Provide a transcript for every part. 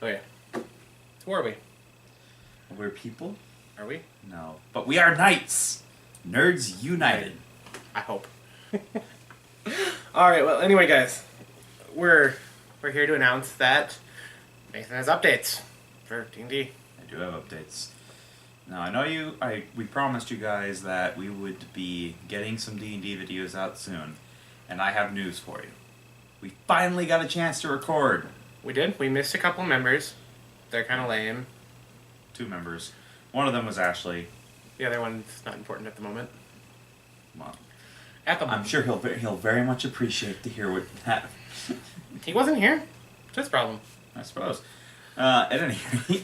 Okay. Who are we? We're people? Are we? No. But we are knights! Nerds United. I hope. Alright, well, anyway, guys. We're here to announce that Nathan has updates for D&D. I do have updates. Now, I know we promised you guys that we would be getting some D&D videos out soon, and I have news for you. We finally got a chance to record. We did. We missed a couple members. They're kind of lame. 2 members. One of them was Ashley. The other one's not important at the moment. Well, At the moment. I'm sure he'll very much appreciate to hear what that. He wasn't here. It's his problem. I suppose. At any rate.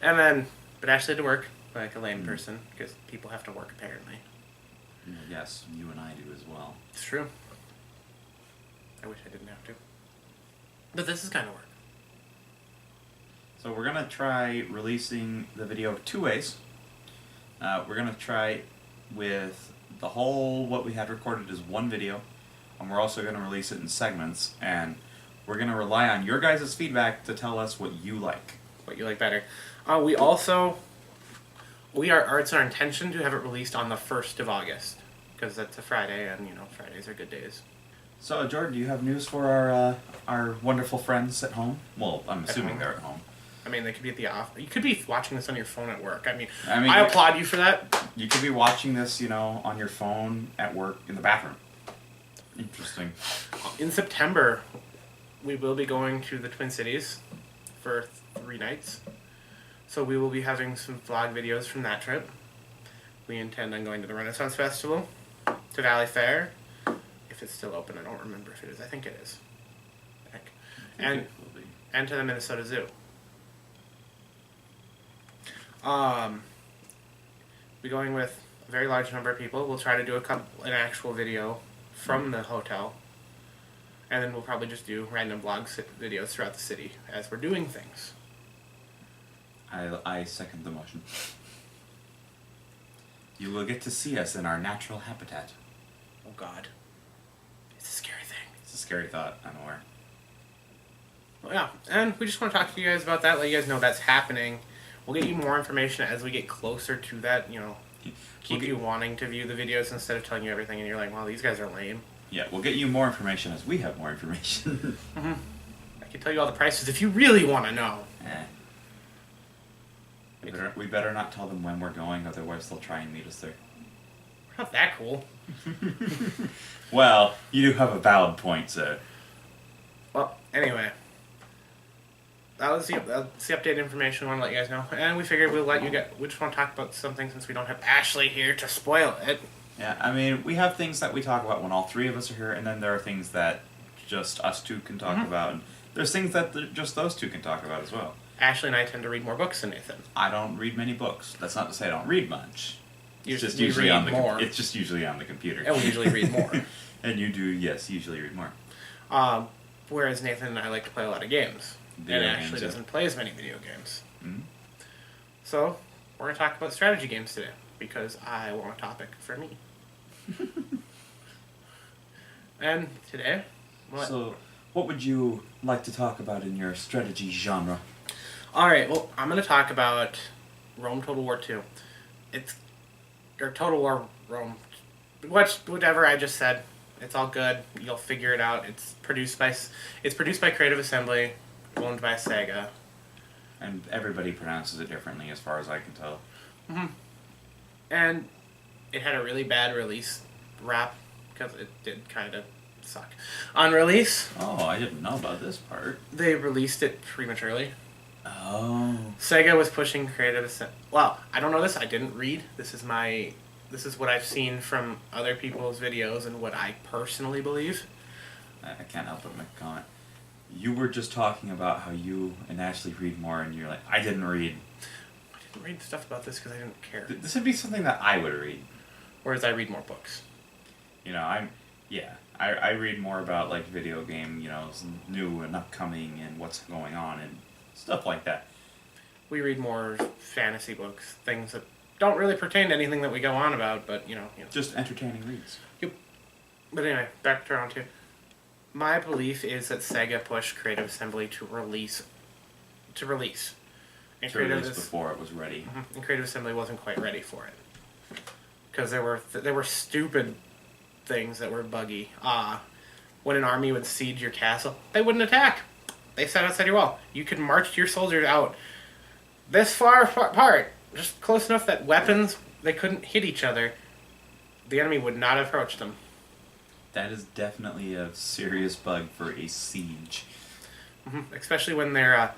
And then, but Ashley had to work like a lame person because people have to work apparently. Yes, you and I do as well. It's true. I wish I didn't have to. But this is kind of work. So we're going to try releasing the video 2 ways. We're going to try with the whole, what we had recorded is 1 video, and we're also going to release it in segments, and we're going to rely on your guys' feedback to tell us what you like. What you like better. It's our intention to have it released on the 1st of August, because that's a Friday, and Fridays are good days. So, Jordan, do you have news for our wonderful friends at home? Well, I'm assuming they're at home. I mean, they could be at the office. You could be watching this on your phone at work. I mean I applaud you for that. You could be watching this, on your phone at work in the bathroom. Interesting. In September, we will be going to the Twin Cities for 3 nights. So we will be having some vlog videos from that trip. We intend on going to the Renaissance Festival, to Valley Fair, if it's still open. I don't remember if it is. I think it is. And to the Minnesota Zoo. Be going with a very large number of people. We'll try to do an actual video from the hotel. And then we'll probably just do random vlog videos throughout the city as we're doing things. I second the motion. You will get to see us in our natural habitat. Oh God. It's a scary thing. It's a scary thought, I'm aware. Well, yeah, and we just want to talk to you guys about that, let you guys know that's happening. We'll get you more information as we get closer to that, keep you wanting to view the videos instead of telling you everything and you're like, wow, these guys are lame. Yeah, we'll get you more information as we have more information. Mm-hmm. I can tell you all the prices if you really want to know. We better not tell them when we're going, otherwise they'll try and meet us there. We're not that cool. Well, you do have a valid point, sir. Well, anyway. That's the updated information I want to let you guys know. And we figured we just want to talk about something since we don't have Ashley here to spoil it. Yeah, I mean, we have things that we talk about when all 3 of us are here, and then there are things that just us 2 can talk about. And there's things that just those 2 can talk about as well. Ashley and I tend to read more books than Nathan. I don't read many books. That's not to say I don't read much. It's just usually on the more. It's just usually on the computer. And we usually read more. And you do, yes, usually read more. Whereas Nathan and I like to play a lot of games. And Ashley doesn't play as many video games. Mm-hmm. So, we're going to talk about strategy games today, because I want a topic for me. And today... So, what would you like to talk about in your strategy genre? Alright, well, I'm going to talk about Rome Total War 2. Or Total War Rome. Whatever I just said. It's all good. You'll figure it out. It's produced by Creative Assembly, owned by Sega. And everybody pronounces it differently as far as I can tell. Mm-hmm. And it had a really bad release rap, because it did kind of suck. On release... Oh, I didn't know about this part. They released it prematurely. Oh. Sega was pushing Creative Assembly... Well, I don't know this. I didn't read. This is what I've seen from other people's videos and what I personally believe. I can't help but make a comment. You were just talking about how you and Ashley read more, and you're like, I didn't read. I didn't read stuff about this because I didn't care. This would be something that I would read. Whereas I read more books. I read more about, like, video game, new and upcoming and what's going on and stuff like that. We read more fantasy books, things that don't really pertain to anything that we go on about, but, Just entertaining reads. Yep. But anyway, back to round 2. My belief is that Sega pushed Creative Assembly to release to release. And To release before it was ready. And Creative Assembly wasn't quite ready for it. Because there were stupid things that were buggy. When an army would siege your castle, they wouldn't attack. They sat outside your wall. You could march your soldiers out this far apart, just close enough that weapons, they couldn't hit each other. The enemy would not approach them. That is definitely a serious bug for a siege. Especially when they're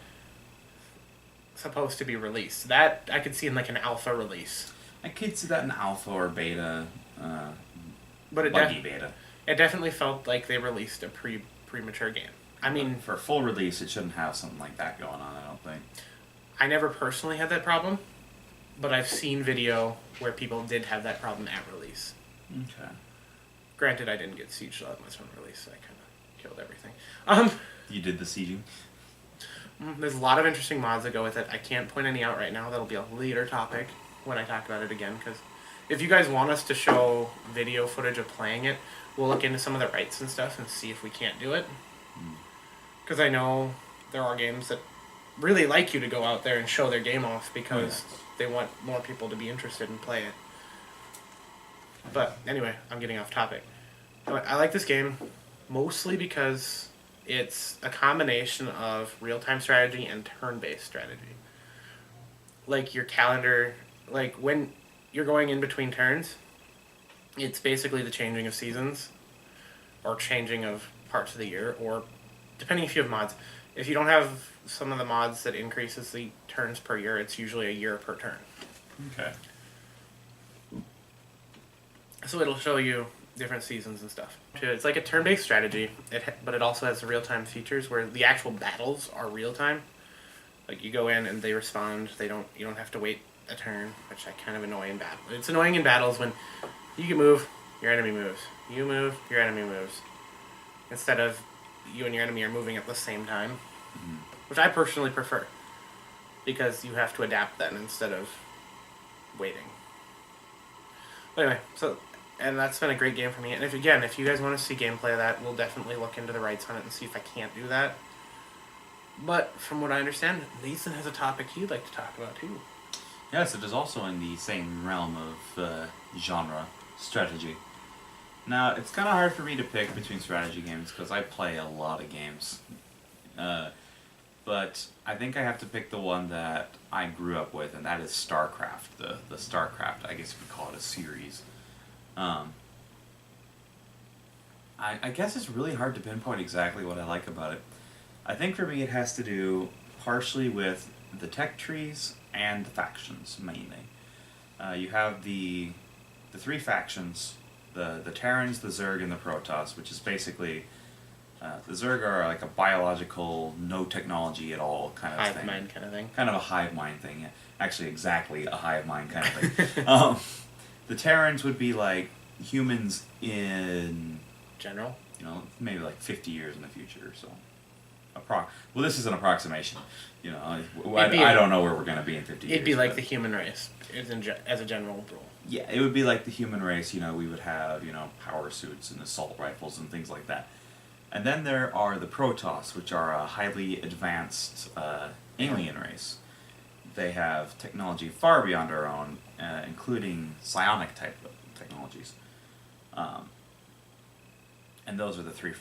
supposed to be released. That I could see in like an alpha release. I could see that in alpha or beta, but buggy beta. It definitely felt like they released a premature game. I mean, for full release, it shouldn't have something like that going on, I don't think. I never personally had that problem, but I've seen video where people did have that problem at release. Okay. Granted, I didn't get sieged that much on release, so I kind of killed everything. You did the sieging? There's a lot of interesting mods that go with it. I can't point any out right now. That'll be a later topic when I talk about it again, because if you guys want us to show video footage of playing it, we'll look into some of the rights and stuff and see if we can't do it. Because I know there are games that really like you to go out there and show their game off because they want more people to be interested and play it. But anyway, I'm getting off topic. I like this game mostly because it's a combination of real-time strategy and turn-based strategy. Like your calendar, like when you're going in between turns, it's basically the changing of seasons or changing of parts of the year, or depending if you have mods. If you don't have some of the mods that increases the turns per year, it's usually a year per turn. Okay. So it'll show you different seasons and stuff. It's like a turn-based strategy, but it also has real-time features where the actual battles are real-time. Like you go in and they respond. You don't have to wait a turn, which I kind of annoy in battle. It's annoying in battles when you can move, your enemy moves. You move, your enemy moves. Instead of you and your enemy are moving at the same time, which I personally prefer, because you have to adapt then instead of waiting. But anyway, and that's been a great game for me. And if you guys want to see gameplay of that, we'll definitely look into the rights on it and see if I can't do that. But from what I understand, Nathan has a topic he'd like to talk about too. Yes, it is also in the same realm of genre, strategy. Now, it's kind of hard for me to pick between strategy games because I play a lot of games. But I think I have to pick the one that I grew up with, and that is StarCraft. The StarCraft, I guess you could call it a series. I guess it's really hard to pinpoint exactly what I like about it. I think for me it has to do partially with the tech trees and the factions, mainly. You have the three factions, the Terrans, the Zerg, and the Protoss, which is basically... the Zerg are like a biological, no technology at all kind of thing. Hive mind kind of thing. Kind of a hive mind thing. Yeah. Actually, exactly a hive mind kind of thing. The Terrans would be like humans in... General? Maybe like 50 years in the future or so. Well, this is an approximation. I don't know where we're going to be in 50 years. It'd be like the human race, as a general rule. Yeah, it would be like the human race. We would have, power suits and assault rifles and things like that. And then there are the Protoss, which are a highly advanced alien race. They have technology far beyond our own, including psionic type of technologies. And those are the three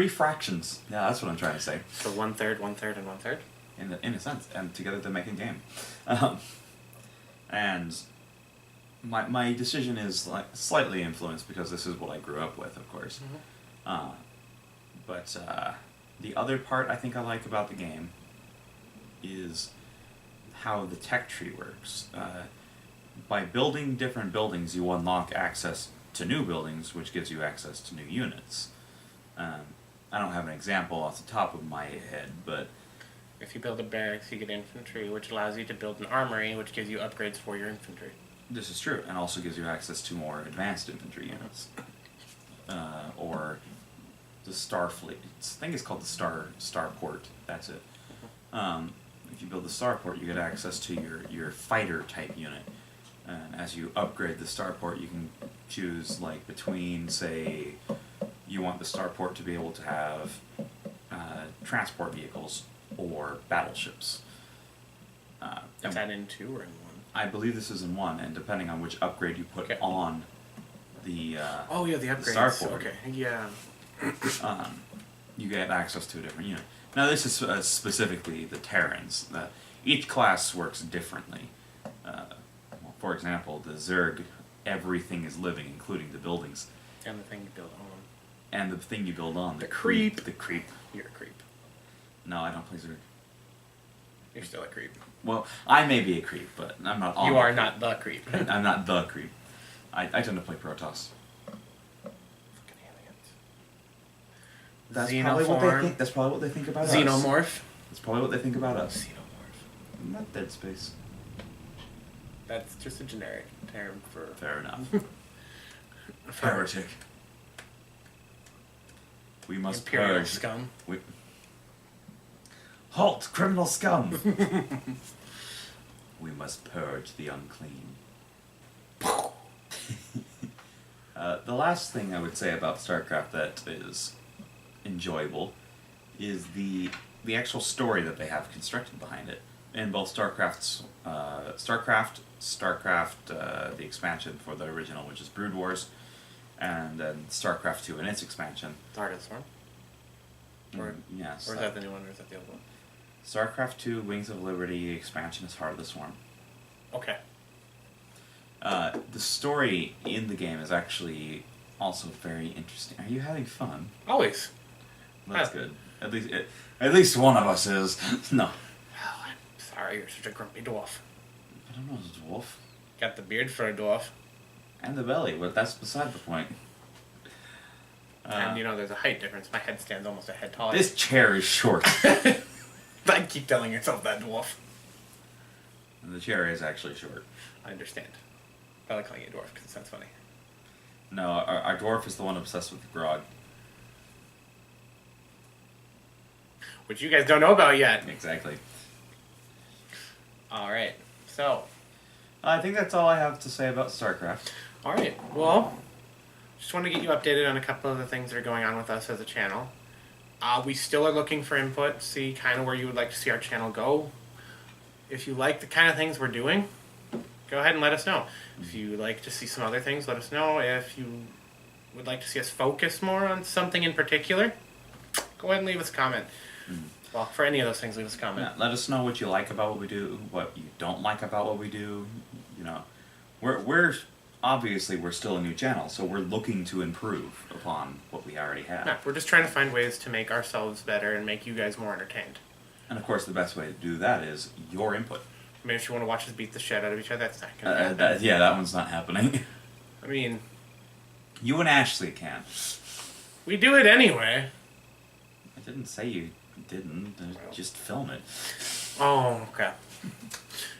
fractions. Yeah, that's what I'm trying to say. So 1/3, 1/3, and 1/3? In a sense, and together they make a game. And my decision is slightly influenced because this is what I grew up with, of course. But the other part I think I like about the game is how the tech tree works. By building different buildings, you unlock access to new buildings, which gives you access to new units. I don't have an example off the top of my head, but... If you build a barracks, you get infantry, which allows you to build an armory, which gives you upgrades for your infantry. This is true, and also gives you access to more advanced infantry units. Or the Starfleet. I think it's called the Starport. That's it. If you build the Starport, you get access to your fighter type unit. And as you upgrade the Starport, you can choose between, say, you want the Starport to be able to have transport vehicles, or battleships. Is that in 2 or in 1? I believe this is in 1, and depending on which upgrade you put on the oh yeah, the upgrades. starport, Okay, yeah. You get access to a different unit. Now this is specifically the Terrans. Each class works differently. For example, the Zerg, everything is living, including the buildings. And the thing you build on. And the thing you build on. The creep. The creep. You're a creep. No, I don't play Zerg. You're still a creep. Well, I may be a creep, but I'm not all. You are not the creep. I'm not the creep. I tend to play Protoss. Fucking aliens. That's Xenoform. probably what they think. That's probably what they think about us. Xenomorph. That's probably what they think about us. Xenomorph. Not Dead Space. That's just a generic term for... Fair enough. Heretic. We must Imperial purge. scum. Halt, criminal scum! We must purge the unclean. The last thing I would say about StarCraft that is enjoyable is the actual story that they have constructed behind it. In both StarCraft, the expansion for the original, which is Brood Wars, and then StarCraft 2 and its expansion. Heart of the Swarm? Or, yes. Or is that the new one, or is that the old one? StarCraft 2 Wings of Liberty expansion is Heart of the Swarm. Okay. The story in the game is actually also very interesting. Are you having fun? Always. That's good. At least one of us is. No. Oh, I'm sorry, you're such a grumpy dwarf. I don't know, it's a dwarf. Got the beard for a dwarf. And the belly, but that's beside the point. And you know, there's a height difference. My head stands almost a head taller. This chair is short. I keep telling yourself that, dwarf. And the chair is actually short. I understand. I like calling you a dwarf because it sounds funny. No, our dwarf is the one obsessed with the grog. Which you guys don't know about yet. Exactly. Alright, so. I think that's all I have to say about StarCraft. Alright, well, just want to get you updated on a couple of the things that are going on with us as a channel. We still are looking for input, see kind of where you would like to see our channel go. If you like the kind of things we're doing, go ahead and let us know. If you would like to see some other things, let us know. If you would like to see us focus more on something in particular, go ahead and leave us a comment. Well, for any of those things, leave us a comment. Yeah, let us know what you like about what we do, what you don't like about what we do. You know, we're obviously we're still a new channel, so we're looking to improve upon what we already have. Yeah, we're just trying to find ways to make ourselves better and make you guys more entertained. And of course, the best way to do that is your input. I mean, if you want to watch us beat the shit out of each other, that's not going to happen. Yeah, that one's not happening. I mean... You and Ashley can. We do it anyway. I didn't say you didn't. Just film it. Oh, okay.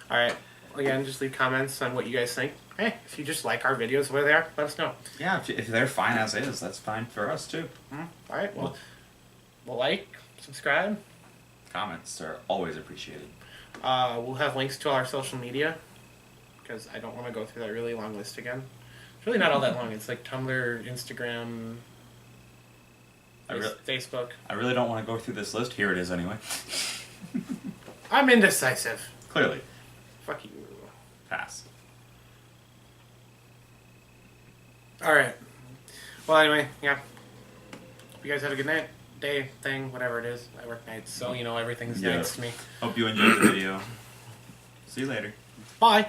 Alright. Again, just leave comments on what you guys think. Hey, if you just like our videos, where they are, let us know. Yeah, if they're fine as is, that's fine for us too. Alright, well, like, subscribe. Comments are always appreciated. We'll have links to all our social media, because I don't want to go through that really long list again. It's really not all that long. It's like Tumblr, Instagram, Facebook. I really don't want to go through this list. Here it is anyway. I'm indecisive. Clearly. Fuck you. Pass. Alright. Well, anyway, yeah. Hope you guys have a good night, day, thing, whatever it is. I work nights, so you know everything's nights to me. Hope you enjoyed the video. See you later. Bye.